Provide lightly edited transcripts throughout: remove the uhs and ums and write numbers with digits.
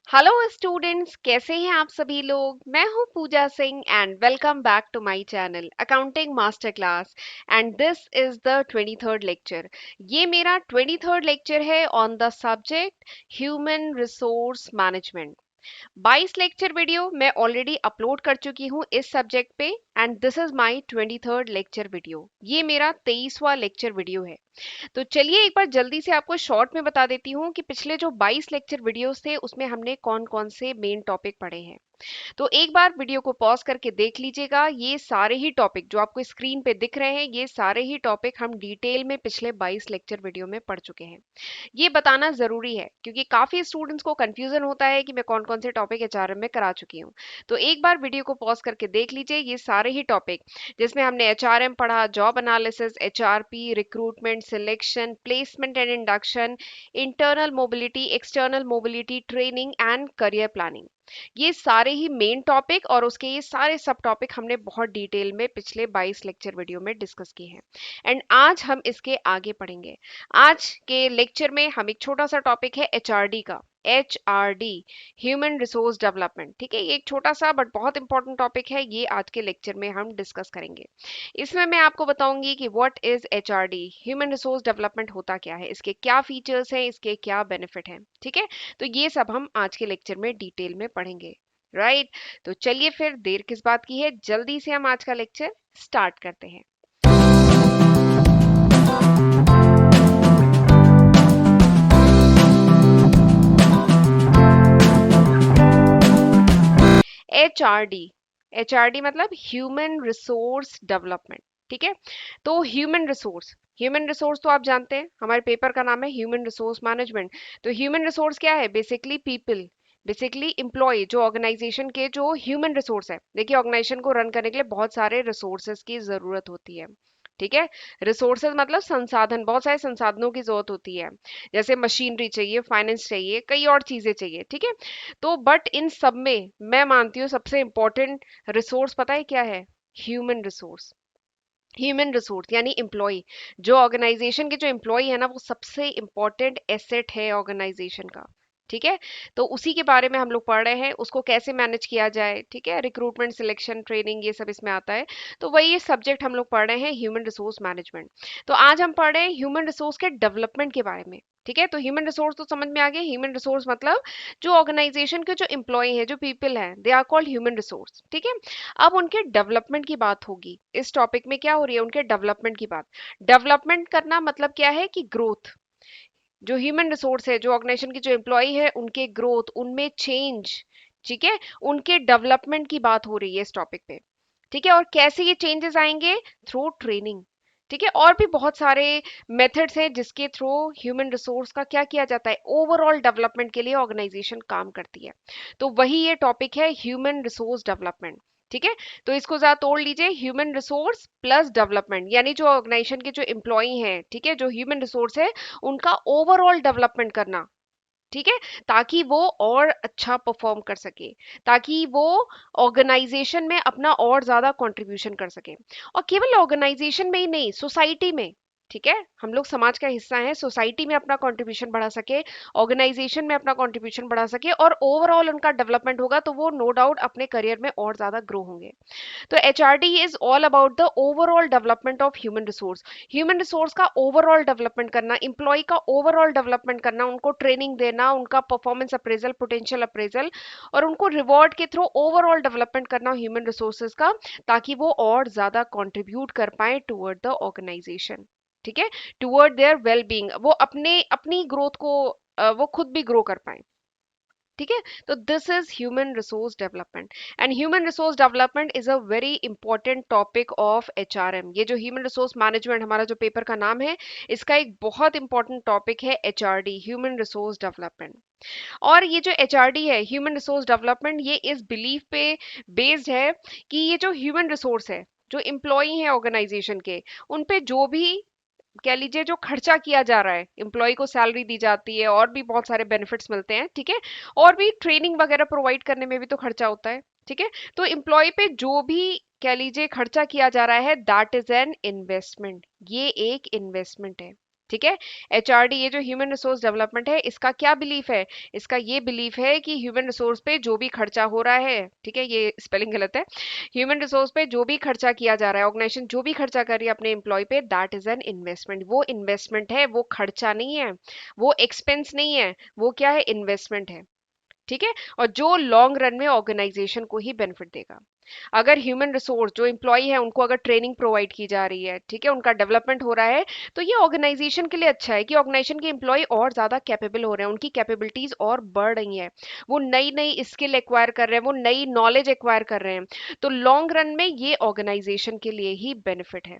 Hello students, कैसे हैं आप सभी लोग। मैं हूं Pooja Singh and welcome back to my channel accounting master class. And this is the 23rd lecture. ये मेरा 23rd लेक्चर है on the subject human resource management. 22 lecture video मैं ऑलरेडी अपलोड कर चुकी हूँ इस सब्जेक्ट पे and this is my 23rd lecture video. ये मेरा 23वां लेक्चर वीडियो है। तो चलिए एक बार जल्दी से आपको शॉर्ट में बता देती हूँ कि पिछले जो 22 लेक्चर वीडियोस थे उसमें हमने कौन कौन से मेन टॉपिक पढ़े हैं। तो एक बार वीडियो को पॉज करके देख लीजिएगा। ये सारे ही टॉपिक जो आपको स्क्रीन पे दिख रहे हैं, ये सारे ही टॉपिक हम डिटेल में पिछले 22 लेक्चर वीडियो में पढ़ चुके हैं। ये बताना जरूरी है क्योंकि काफी स्टूडेंट्स को कंफ्यूजन होता है कि मैं कौन कौन से टॉपिक एचआरएम में करा चुकी हूँ। तो एक बार वीडियो को पॉज करके देख लीजिए। ये सारे ही टॉपिक जिसमें हमने एचआरएम पढ़ा, job analysis, HRP, recruitment, selection, placement and induction, internal mobility, external mobility, training and career planning. ये सारे ही मेन टॉपिक और उसके ये सारे सब टॉपिक हमने बहुत डिटेल में पिछले 22 लेक्चर वीडियो में डिस्कस किए हैं। एंड आज हम इसके आगे पढ़ेंगे। आज के लेक्चर में हम एक छोटा सा टॉपिक है एचआरडी का। HRD, human resource development. ठीक है, ये एक छोटा सा बट बहुत इंपॉर्टेंट टॉपिक है। ये आज के लेक्चर में हम डिस्कस करेंगे। इसमें मैं आपको बताऊंगी कि what is HRD, human resource development होता क्या है, इसके क्या फीचर्स हैं, इसके क्या बेनिफिट हैं। ठीक है, तो ये सब हम आज के लेक्चर में डिटेल में पढ़ेंगे। राइट, तो चलिए फिर देर किस बात की है, जल्दी से हम आज का लेक्चर स्टार्ट करते हैं। एचआरडी, एचआरडी मतलब ह्यूमन रिसोर्स डेवलपमेंट। ठीक है, तो ह्यूमन रिसोर्स, ह्यूमन रिसोर्स तो आप जानते हैं हमारे पेपर का नाम है ह्यूमन रिसोर्स मैनेजमेंट। तो ह्यूमन रिसोर्स क्या है? बेसिकली पीपल, बेसिकली एम्प्लॉय, जो ऑर्गेनाइजेशन के जो ह्यूमन रिसोर्स है। देखिए, ऑर्गेनाइजेशन को रन करने के लिए बहुत सारे रिसोर्सेज की जरूरत होती है। ठीक है, रिसोर्सेज मतलब संसाधन, बहुत सारे संसाधनों की जरूरत होती है। जैसे मशीनरी चाहिए, फाइनेंस चाहिए, कई और चीजें चाहिए। ठीक है, तो बट इन सब में मैं मानती हूँ सबसे इंपॉर्टेंट रिसोर्स पता है क्या है? Human resource. ह्यूमन रिसोर्स यानी एम्प्लॉय, जो ऑर्गेनाइजेशन के जो एम्प्लॉय है ना, वो सबसे इंपॉर्टेंट एसेट है ऑर्गेनाइजेशन का। ठीक है, तो उसी के बारे में हम लोग पढ़ रहे हैं, उसको कैसे मैनेज किया जाए। ठीक है, रिक्रूटमेंट, सिलेक्शन, ट्रेनिंग, ये सब इसमें आता है। तो वही ये सब्जेक्ट हम लोग पढ़ रहे हैं, ह्यूमन रिसोर्स मैनेजमेंट। तो आज हम पढ़ रहे हैं ह्यूमन रिसोर्स के डेवलपमेंट के बारे में। ठीक है, तो ह्यूमन रिसोर्स तो समझ में आ गया। ह्यूमन रिसोर्स मतलब जो ऑर्गेनाइजेशन के जो एम्प्लॉय हैं, जो पीपल हैं, they are called human resource. ठीक है, अब उनके डेवलपमेंट की बात होगी। इस टॉपिक में क्या हो रही है? उनके डेवलपमेंट की बात। डेवलपमेंट करना मतलब क्या है कि ग्रोथ, जो ह्यूमन रिसोर्स है, जो ऑर्गेनाइजेशन की जो एम्प्लॉय है, उनके ग्रोथ, उनमें चेंज। ठीक है, उनके डेवलपमेंट की बात हो रही है इस टॉपिक पे। ठीक है, और कैसे ये चेंजेस आएंगे? Through training. ठीक है, और भी बहुत सारे मेथड्स हैं जिसके थ्रू ह्यूमन रिसोर्स का क्या किया जाता है, ओवरऑल डेवलपमेंट के लिए ऑर्गेनाइजेशन काम करती है। तो वही ये टॉपिक है, ह्यूमन रिसोर्स डेवलपमेंट। ठीक है, तो इसको जरा तोड़ लीजिए, ह्यूमन रिसोर्स प्लस डेवलपमेंट, यानी जो ऑर्गेनाइजेशन के जो एम्प्लॉय हैं, ठीक है, जो ह्यूमन रिसोर्स है, उनका ओवरऑल डेवलपमेंट करना। ठीक है, ताकि वो और अच्छा परफॉर्म कर सके, ताकि वो ऑर्गेनाइजेशन में अपना और ज्यादा कंट्रीब्यूशन कर सके। और केवल ऑर्गेनाइजेशन में ही नहीं, सोसाइटी में। ठीक है, हम लोग समाज का हिस्सा हैं, सोसाइटी में अपना कंट्रीब्यूशन बढ़ा सके, ऑर्गेनाइजेशन में अपना कंट्रीब्यूशन बढ़ा सके, और ओवरऑल उनका डेवलपमेंट होगा तो वो नो डाउट अपने करियर में और ज्यादा ग्रो होंगे। तो HRD is all about the overall development of human resource. Human resource का ओवरऑल डेवलपमेंट करना, इंप्लॉय का ओवरऑल डेवलपमेंट करना, उनको ट्रेनिंग देना, उनका परफॉर्मेंस अप्रेजल, पोटेंशियल अप्रेजल, और उनको रिवॉर्ड के थ्रू ओवरऑल डेवलपमेंट करना ह्यूमन रिसोर्सेज का, ताकि वो और ज्यादा कंट्रीब्यूट कर पाए टुवर्ड द ऑर्गेनाइजेशन। ठीक है, टुवर्ड देयर वेल बीइंग, वो अपने अपनी ग्रोथ को वो खुद भी ग्रो कर पाए। ठीक है, तो this is human resource development. And human resource development is a very important topic of HRM. ये जो ह्यूमन रिसोर्स मैनेजमेंट हमारा जो पेपर का नाम है, इसका एक बहुत इंपॉर्टेंट टॉपिक है एचआरडी, ह्यूमन रिसोर्स डेवलपमेंट। और ये जो एचआरडी है, ह्यूमन रिसोर्स डेवलपमेंट, ये इस बिलीफ पे बेस्ड है कि ये जो ह्यूमन रिसोर्स है, जो एम्प्लॉय है ऑर्गेनाइजेशन के, उन पे जो भी कह लीजिए जो खर्चा किया जा रहा है, एम्प्लॉय को सैलरी दी जाती है, और भी बहुत सारे बेनिफिट्स मिलते हैं। ठीक है, और भी ट्रेनिंग वगैरह प्रोवाइड करने में भी तो खर्चा होता है। ठीक है, तो एम्प्लॉय पे जो भी कह लीजिए खर्चा किया जा रहा है, दैट इज एन इन्वेस्टमेंट। ये एक इन्वेस्टमेंट है। ठीक है। एचआरडी, ये जो ह्यूमन रिसोर्स डेवलपमेंट है, इसका क्या बिलीफ है? इसका ये बिलीफ है कि ह्यूमन रिसोर्स पे जो भी खर्चा हो रहा है, ठीक है, ये स्पेलिंग गलत है, ह्यूमन रिसोर्स पे जो भी खर्चा किया जा रहा है, ऑर्गेनाइजेशन जो भी खर्चा कर रही है अपने एम्प्लॉय पे, दैट इज एन इन्वेस्टमेंट। वो इन्वेस्टमेंट है, वो खर्चा नहीं है, वो एक्सपेंस नहीं है, वो क्या है? इन्वेस्टमेंट है। ठीक है। और जो लॉन्ग रन में ऑर्गेनाइजेशन को ही बेनिफिट देगा। अगर ह्यूमन रिसोर्स जो एम्प्लॉय है उनको अगर ट्रेनिंग प्रोवाइड की जा रही है, ठीक है, उनका डेवलपमेंट हो रहा है, तो ये ऑर्गेनाइजेशन के लिए अच्छा है कि ऑर्गेनाइजेशन के एम्प्लॉय और ज्यादा कैपेबल हो रहे हैं, उनकी कैपेबिलिटीज और बढ़ रही हैं, वो नई नई स्किल एक्वायर कर रहे हैं, वो नई नॉलेज एक्वायर कर रहे हैं। तो लॉन्ग रन में ये ऑर्गेनाइजेशन के लिए ही बेनिफिट है।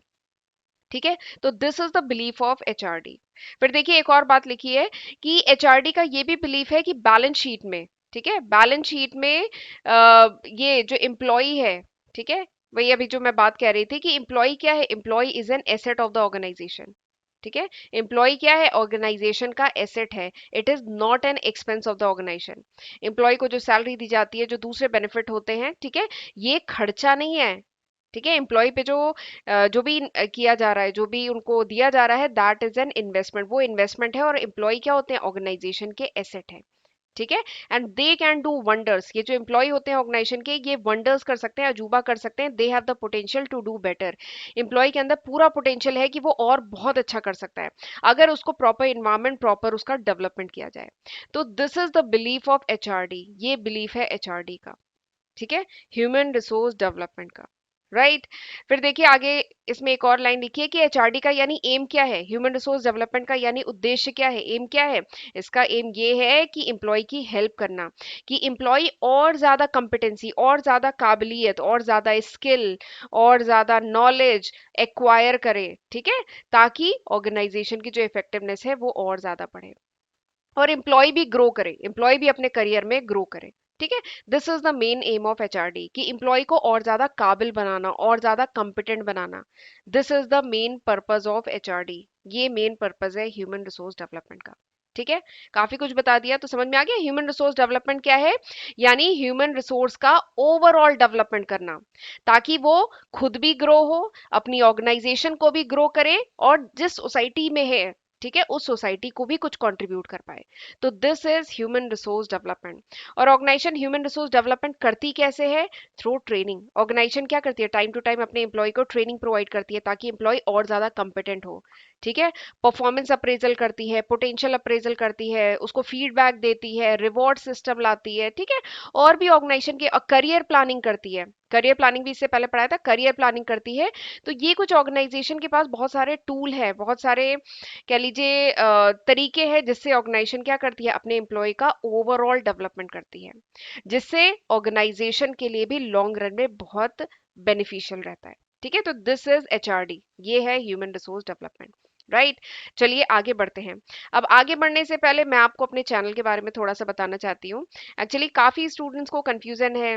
ठीक है। तो this is the belief of HRD. फिर देखिए एक और बात लिखी है कि एचआरडी का ये भी बिलीफ है कि बैलेंस शीट में, ठीक है, बैलेंस शीट में ये जो एम्प्लॉय है, ठीक है, वही अभी जो मैं बात कह रही थी कि एम्प्लॉय क्या है? Employee is an asset of the organization. ठीक है। एम्प्लॉय क्या है? ऑर्गेनाइजेशन का एसेट है। It is not an expense of the organization. Employee को जो सैलरी दी जाती है, जो दूसरे बेनिफिट होते हैं, ठीक है, ये खर्चा नहीं है। ठीक है। एम्प्लॉय पे जो भी किया जा रहा है, जो भी उनको दिया जा रहा है, दैट इज एन इन्वेस्टमेंट, वो इन्वेस्टमेंट है। और एम्प्लॉय क्या होते हैं? ऑर्गेनाइजेशन के एसेट है। ठीक है। And they can do wonders, ये जो एम्प्लॉय होते हैं ऑर्गेनाइजेशन के, ये वंडर्स कर सकते हैं, अजूबा कर सकते हैं। They have the potential to do better. Employee के अंदर पूरा पोटेंशियल है कि वो और बहुत अच्छा कर सकता है, अगर उसको प्रॉपर इन्वायरमेंट, प्रॉपर उसका डेवलपमेंट किया जाए। तो this is the belief of HRD, ये बिलीफ है एचआरडी का। ठीक है। ह्यूमन रिसोर्स डेवलपमेंट का। राइट। फिर देखिए आगे, इसमें एक और लाइन लिखी है कि एचआरडी का यानी एम क्या है? ह्यूमन रिसोर्स डेवलपमेंट का यानी उद्देश्य क्या है? एम क्या है? इसका एम ये है कि एम्प्लॉय की हेल्प करना, कि एम्प्लॉय और ज्यादा कंपिटेंसी, और ज्यादा काबिलियत, और ज्यादा स्किल, और ज्यादा नॉलेज एक्वायर करे। ठीक है। ताकि ऑर्गेनाइजेशन की जो इफेक्टिवनेस है वो और ज्यादा बढ़े, और एम्प्लॉय भी ग्रो करे, एम्प्लॉय भी अपने करियर में ग्रो करे। ठीक है। This is the main M of HRD, कि एम्प्लॉय को और ज्यादा काबिल बनाना, और ज्यादा competent banana. This is the main purpose of HRD. ये मेन पर्पस है ह्यूमन रिसोर्स डेवलपमेंट का। ठीक है। काफी कुछ बता दिया, तो समझ में आ गया ह्यूमन रिसोर्स डेवलपमेंट क्या है? यानी ह्यूमन रिसोर्स का ओवरऑल डेवलपमेंट करना, ताकि वो खुद भी ग्रो हो, अपनी ऑर्गेनाइजेशन को भी ग्रो करे, और जिस सोसाइटी में है, ठीक है, उस सोसाइटी को भी कुछ कंट्रीब्यूट कर पाए। तो this is human resource development. और ऑर्गेनाइजेशन ह्यूमन रिसोर्स डेवलपमेंट करती कैसे है? Through training. ऑर्गेनाइजेशन क्या करती है? टाइम टू टाइम अपने एम्प्लॉय को ट्रेनिंग प्रोवाइड करती है, ताकि एम्प्लॉय और ज्यादा कंपिटेंट हो। ठीक है। परफॉर्मेंस अप्रेजल करती है, पोटेंशियल अप्रेजल करती है, उसको फीडबैक देती है, रिवॉर्ड सिस्टम लाती है। ठीक है। और भी ऑर्गेनाइजेशन के करियर प्लानिंग करती है, करियर प्लानिंग भी इससे पहले पढ़ाया था, करियर प्लानिंग करती है। तो ये कुछ ऑर्गेनाइजेशन के पास बहुत सारे टूल है, बहुत सारे कह लीजिए तरीके हैं, जिससे ऑर्गेनाइजेशन क्या करती है? अपने एम्प्लॉय का ओवरऑल डेवलपमेंट करती है, जिससे ऑर्गेनाइजेशन के लिए भी लॉन्ग रन में बहुत बेनिफिशियल रहता है। ठीक है। तो दिस इज एचआरडी, ये है ह्यूमन रिसोर्स डेवलपमेंट। राइट। चलिए आगे बढ़ते हैं। अब आगे बढ़ने से पहले मैं आपको अपने चैनल के बारे में थोड़ा सा बताना चाहती हूँ। एक्चुअली काफी स्टूडेंट्स को कंफ्यूजन है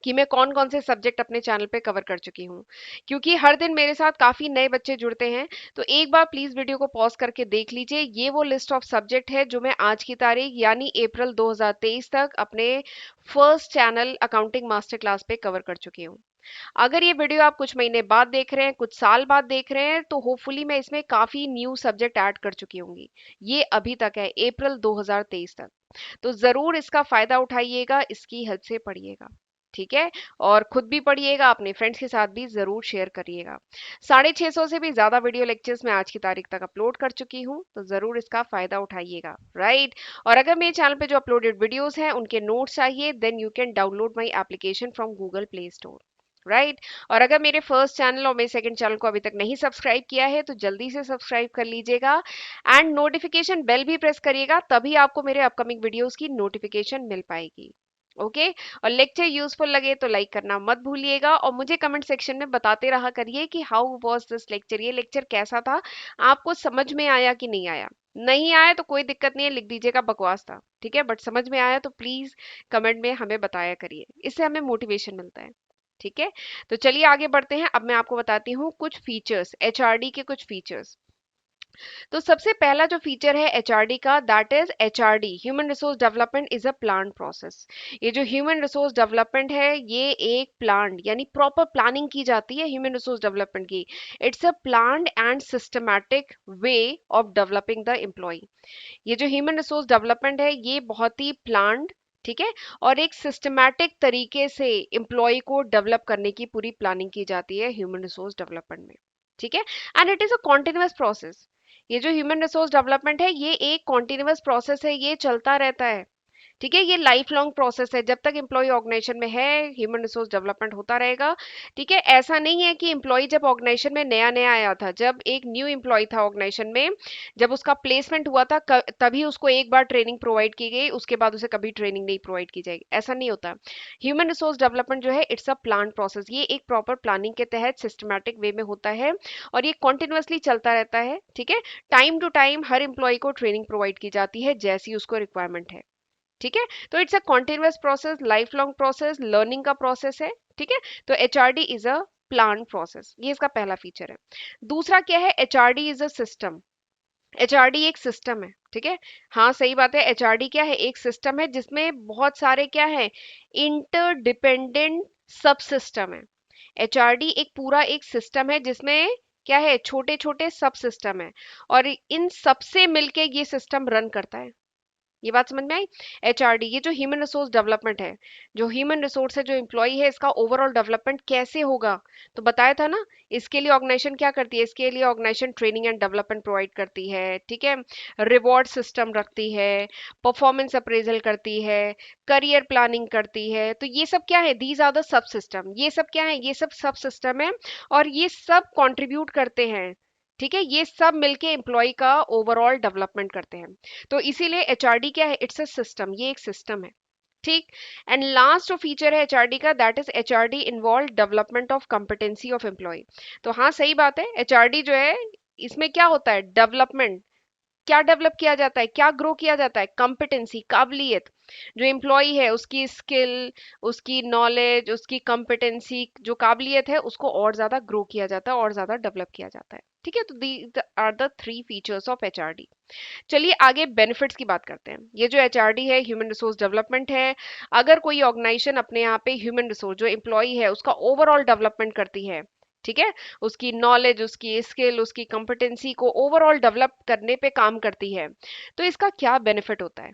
कि मैं कौन कौन से सब्जेक्ट अपने चैनल पे कवर कर चुकी हूँ, क्योंकि हर दिन मेरे साथ काफ़ी नए बच्चे जुड़ते हैं। तो एक बार प्लीज़ वीडियो को पॉज करके देख लीजिए। ये वो लिस्ट ऑफ सब्जेक्ट है जो मैं आज की तारीख यानी अप्रैल 2023 तक अपने first channel accounting master class पे कवर कर चुकी हूँ। अगर ये वीडियो आप कुछ महीने बाद देख रहे हैं, कुछ साल बाद देख रहे हैं, तो होपफुली मैं इसमें काफ़ी न्यू सब्जेक्ट ऐड कर चुकी होंगी। ये अभी तक है, अप्रैल 2023 तक। तो ज़रूर इसका फ़ायदा उठाइएगा, इसकी हेल्प से पढ़िएगा। ठीक है। और खुद भी पढ़िएगा, अपने फ्रेंड्स के साथ भी जरूर शेयर करिएगा। 650 से भी ज्यादा वीडियो लेक्चर्स मैं आज की तारीख तक अपलोड कर चुकी हूँ, तो जरूर इसका फायदा उठाइएगा। राइट। और अगर मेरे चैनल पे जो अपलोडेड वीडियोस हैं उनके नोट्स चाहिए, then you can download my application from Google Play Store. Right. और अगर मेरे फर्स्ट चैनल और मेरे सेकंड चैनल को अभी तक नहीं सब्सक्राइब किया है, तो जल्दी से सब्सक्राइब कर लीजिएगा, एंड नोटिफिकेशन बेल भी प्रेस करिएगा, तभी आपको मेरे अपकमिंग वीडियोस की नोटिफिकेशन मिल पाएगी। ओके। और लेक्चर यूजफुल लगे तो लाइक करना मत भूलिएगा, और मुझे कमेंट सेक्शन में बताते रहा करिए कि हाउ वाज दिस लेक्चर, ये लेक्चर कैसा था, आपको समझ में आया कि नहीं आया। नहीं आया तो कोई दिक्कत नहीं है, लिख दीजिएगा बकवास था, ठीक है, बट समझ में आया तो प्लीज कमेंट में हमें बताया करिए, इससे हमें मोटिवेशन मिलता है। ठीक है। तो चलिए आगे बढ़ते हैं। अब मैं आपको बताती हूँ कुछ फीचर्स, एचआरडी के कुछ फीचर्स। तो सबसे पहला जो फीचर है एचआरडी का that is HRD, human resource development is a plan process. ये जो ह्यूमन रिसोर्स डेवलपमेंट है ये एक प्लान यानी प्रॉपर प्लानिंग की जाती है ह्यूमन रिसोर्स डेवलपमेंट की। It's a planned and systematic way of developing the employee. ये जो ह्यूमन रिसोर्स डेवलपमेंट है ये बहुत ही प्लान्ड, ठीक है, और एक सिस्टमैटिक तरीके से एम्प्लॉय को डेवलप करने की पूरी प्लानिंग की जाती है ह्यूमन रिसोर्स डेवलपमेंट में, ठीक है। And it is a continuous process. ये जो ह्यूमन रिसोर्स डेवलपमेंट है ये एक कॉन्टिन्यूअस प्रोसेस है, ये चलता रहता है, ठीक है। ये लाइफ लॉन्ग प्रोसेस है, जब तक एम्प्लॉय ऑर्गेनाइजेशन में है ह्यूमन रिसोर्स डेवलपमेंट होता रहेगा, ठीक है। ऐसा नहीं है कि एम्प्लॉय जब ऑर्गेनाइजेशन में नया नया आया था, जब एक न्यू एम्प्लॉय था ऑर्गेनाइजेशन में, जब उसका प्लेसमेंट हुआ था तभी उसको एक बार ट्रेनिंग प्रोवाइड की गई, उसके बाद उसे कभी ट्रेनिंग नहीं प्रोवाइड की जाएगी, ऐसा नहीं होता। ह्यूमन रिसोर्स डेवलपमेंट जो है इट्स अ प्लान प्रोसेस, ये एक प्रॉपर प्लानिंग के तहत सिस्टमैटिक वे में होता है और ये कॉन्टिन्यूअसली चलता रहता है, ठीक है। टाइम टू टाइम हर एम्प्लॉय को ट्रेनिंग प्रोवाइड की जाती है जैसी उसको रिक्वायरमेंट है, ठीक है। तो it's a continuous process, life long process, learning का प्रोसेस है, ठीक है। तो HRD is a plan process, ये इसका पहला फीचर है। दूसरा क्या है, HRD is a system. HRD एक सिस्टम है, ठीक है। हाँ सही बात है, एचआरडी क्या है, एक सिस्टम है जिसमें बहुत सारे क्या है, इंटरडिपेंडेंट सब सिस्टम है। एचआरडी एक पूरा एक सिस्टम है जिसमें क्या है, छोटे छोटे सब सिस्टम है और इन सबसे मिलके ये सिस्टम रन करता है। ये बात समझ में आई। एचआरडी ये जो ह्यूमन रिसोर्स डेवलपमेंट है, जो ह्यूमन रिसोर्स है, जो एम्प्लॉय है, इसका ओवरऑल डेवलपमेंट कैसे होगा, तो बताया था ना। इसके लिए ऑर्गेनाइजेशन क्या करती है, इसके लिए organization training and development provide करती है, ठीक है। रिवॉर्ड सिस्टम रखती है, परफॉर्मेंस अप्रेजल करती है, करियर प्लानिंग करती है। तो ये सब क्या है, these are the subsystem, ये सब क्या है, ये सब सब सिस्टम है और ये सब कंट्रीब्यूट करते हैं, ठीक है। ये सब मिलके एम्प्लॉय का ओवरऑल डेवलपमेंट करते हैं। तो इसीलिए एचआरडी क्या है, इट्स अ सिस्टम, ये एक सिस्टम है, ठीक। एंड लास्ट जो फीचर है एचआरडी का that is HRD involve development of competency of employee. तो हाँ सही बात है, एचआरडी जो है इसमें क्या होता है, डेवलपमेंट, क्या डेवलप किया जाता है, क्या ग्रो किया जाता है, कॉम्पिटेंसी, काबिलियत। जो एम्प्लॉय है उसकी स्किल, उसकी नॉलेज, उसकी कॉम्पिटेंसी, जो काबिलियत है उसको और ज्यादा ग्रो किया जाता है और ज्यादा डेवलप किया जाता है, ठीक है। तो these are the three features of HRD. चलिए आगे बेनिफिट्स की बात करते हैं। ये जो एचआरडी है ह्यूमन रिसोर्स डेवलपमेंट है, अगर कोई ऑर्गेनाइजेशन अपने यहाँ पे ह्यूमन रिसोर्स जो एम्प्लॉय है उसका ओवरऑल डेवलपमेंट करती है, ठीक है, उसकी नॉलेज, उसकी स्किल, उसकी कॉम्पिटेंसी को ओवरऑल डेवलप करने पे काम करती है, तो इसका क्या बेनिफिट होता है,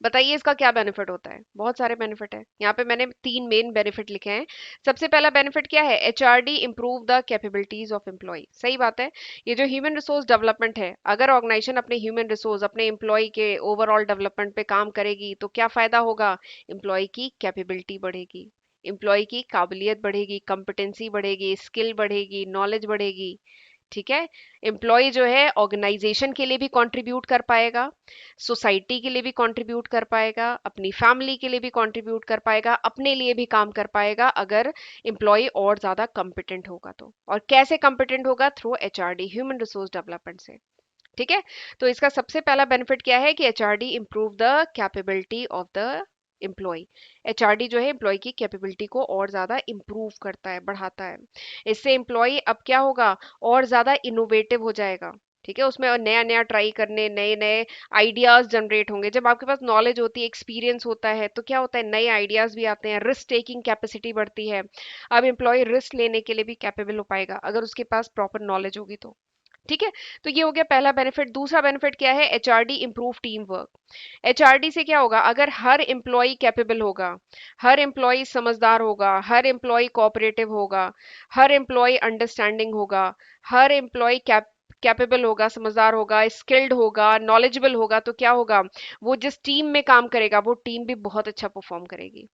बताइए इसका क्या बेनिफिट होता है। बहुत सारे बेनिफिट है, यहाँ पे मैंने तीन मेन बेनिफिट लिखे हैं। सबसे पहला बेनिफिट क्या है, HRD improve the capabilities of employee, सही बात है। ये जो ह्यूमन रिसोर्स डेवलपमेंट है, अगर ऑर्गेनाइजेशन अपने ह्यूमन रिसोर्स, अपने एम्प्लॉय के ओवरऑल डेवलपमेंट पे काम करेगी तो क्या फायदा होगा, एम्प्लॉय की कैपेबिलिटी बढ़ेगी, एम्प्लॉय की काबिलियत बढ़ेगी, कॉम्पिटेंसी बढ़ेगी, स्किल बढ़ेगी, नॉलेज बढ़ेगी, ठीक है। एम्प्लॉय जो है ऑर्गेनाइजेशन के लिए भी कंट्रीब्यूट कर पाएगा, सोसाइटी के लिए भी कंट्रीब्यूट कर पाएगा, अपनी फैमिली के लिए भी कंट्रीब्यूट कर पाएगा, अपने लिए भी काम कर पाएगा अगर एम्प्लॉय और ज्यादा कॉम्पिटेंट होगा तो। और कैसे कॉम्पिटेंट होगा, through HRD, human resource development से, ठीक है। तो इसका सबसे पहला बेनिफिट क्या है कि HRD improve the capability of the employee. HRD जो है एम्प्लॉय की कैपेबिलिटी को और ज्यादा इंप्रूव करता है, बढ़ाता है। इससे एम्प्लॉय अब क्या होगा, और ज्यादा इनोवेटिव हो जाएगा, ठीक है। उसमें नया नया ट्राई करने, नए नए आइडियाज जनरेट होंगे। जब आपके पास नॉलेज होती है, एक्सपीरियंस होता है, तो क्या होता है, नए आइडियाज भी आते हैं, रिस्क टेकिंग कैपेसिटी बढ़ती है। अब एम्प्लॉय रिस्क लेने के लिए भी कैपेबल हो पाएगा अगर उसके पास प्रॉपर नॉलेज होगी तो, ठीक है। तो ये हो गया पहला बेनिफिट। दूसरा बेनिफिट क्या है, HRD improve team work. HRD से क्या होगा, अगर हर एम्प्लॉय कैपेबल होगा, हर एम्प्लॉय समझदार होगा, हर एम्प्लॉय कोऑपरेटिव होगा, हर एम्प्लॉय अंडरस्टैंडिंग होगा, हर एम्प्लॉय कैपेबल होगा, समझदार होगा, स्किल्ड होगा, नॉलेजेबल होगा, तो क्या होगा, वो जिस टीम में काम करेगा वो टीम भी बहुत अच्छा परफॉर्म करेगी।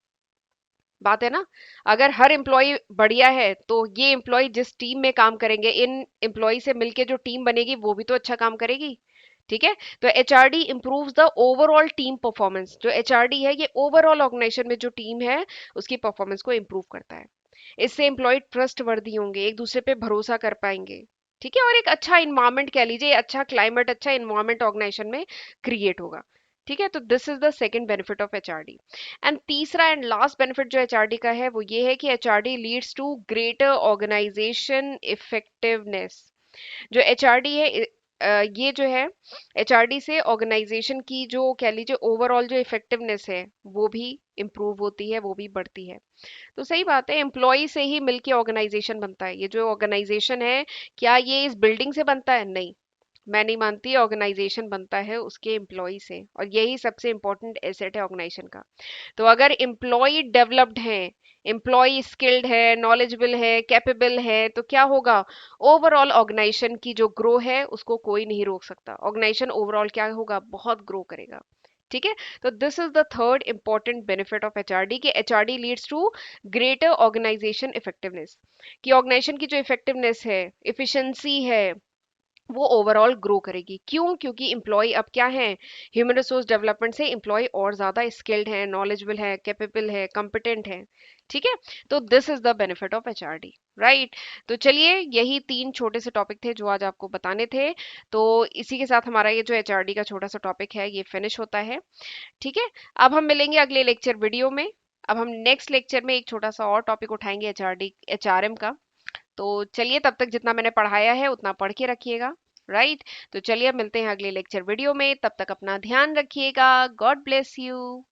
बात है ना। अगर हर एम्प्लॉय बढ़िया है तो ये एम्प्लॉय जिस टीम में काम करेंगे, इन एम्प्लॉय से मिलके जो टीम बनेगी वो भी तो अच्छा काम करेगी, ठीक है। तो HRD improves the overall team performance. जो एचआरडी है ये ओवरऑल ऑर्गेनाइजेशन में जो टीम है उसकी परफॉर्मेंस को इंप्रूव करता है। इससे एम्प्लॉय ट्रस्ट वर्दी होंगे, एक दूसरे पे भरोसा कर पाएंगे, ठीक है। और एक अच्छा इन्वायरमेंट कह लीजिए, अच्छा क्लाइमेट, अच्छा इन्वायरमेंट ऑर्गेनाइजेशन में क्रिएट होगा, ठीक है। तो this is the second benefit of HRD. And तीसरा एंड लास्ट बेनिफिट जो एचआरडी का है वो ये है कि HRD leads to greater organisation effectiveness. जो एचआरडी है ये जो है एचआरडी से ऑर्गेनाइजेशन की जो कह लीजिए ओवरऑल जो इफेक्टिवनेस है वो भी इम्प्रूव होती है, वो भी बढ़ती है। तो सही बात है, एम्प्लॉय से ही मिलके ऑर्गेनाइजेशन बनता है। ये जो ऑर्गेनाइजेशन है, क्या ये इस बिल्डिंग से बनता है? नहीं, मैं नहीं मानती। ऑर्गेनाइजेशन बनता है उसके एम्प्लॉय से, और यही सबसे इंपॉर्टेंट एसेट है ऑर्गेनाइजेशन का। तो अगर एम्प्लॉय डेवलप्ड हैं, एम्प्लॉय स्किल्ड है, नॉलेजेबल है, कैपेबल है, तो क्या होगा? ओवरऑल ऑर्गेनाइजेशन की जो ग्रो है उसको कोई नहीं रोक सकता। ऑर्गेनाइजेशन ओवरऑल क्या होगा? बहुत ग्रो करेगा। ठीक है। तो this is the third important benefit of HRD, कि HRD leads to greater organisation effectiveness. कि ऑर्गेनाइजेशन की जो इफेक्टिवनेस है, इफिशिएंसी है, वो ओवरऑल ग्रो करेगी। क्यों? क्योंकि एम्प्लॉय अब क्या है, ह्यूमन रिसोर्स डेवलपमेंट से एम्प्लॉय और ज्यादा स्किल्ड है, नॉलेजेबल है, कैपेबल है, कॉम्पिटेंट है। ठीक है। तो this is the benefit of HRD, right. तो चलिए, यही तीन छोटे से टॉपिक थे जो आज आपको बताने थे। तो इसी के साथ हमारा ये जो एचआरडी का छोटा सा टॉपिक है ये फिनिश होता है। ठीक है। अब हम मिलेंगे अगले लेक्चर वीडियो में। अब हम नेक्स्ट लेक्चर में एक छोटा सा और टॉपिक उठाएंगे, एचआरडी एचआरएम का। तो चलिए, तब तक जितना मैंने पढ़ाया है उतना पढ़ के रखिएगा, राइट। तो चलिए, अब मिलते हैं अगले लेक्चर वीडियो में। तब तक अपना ध्यान रखिएगा। God bless you.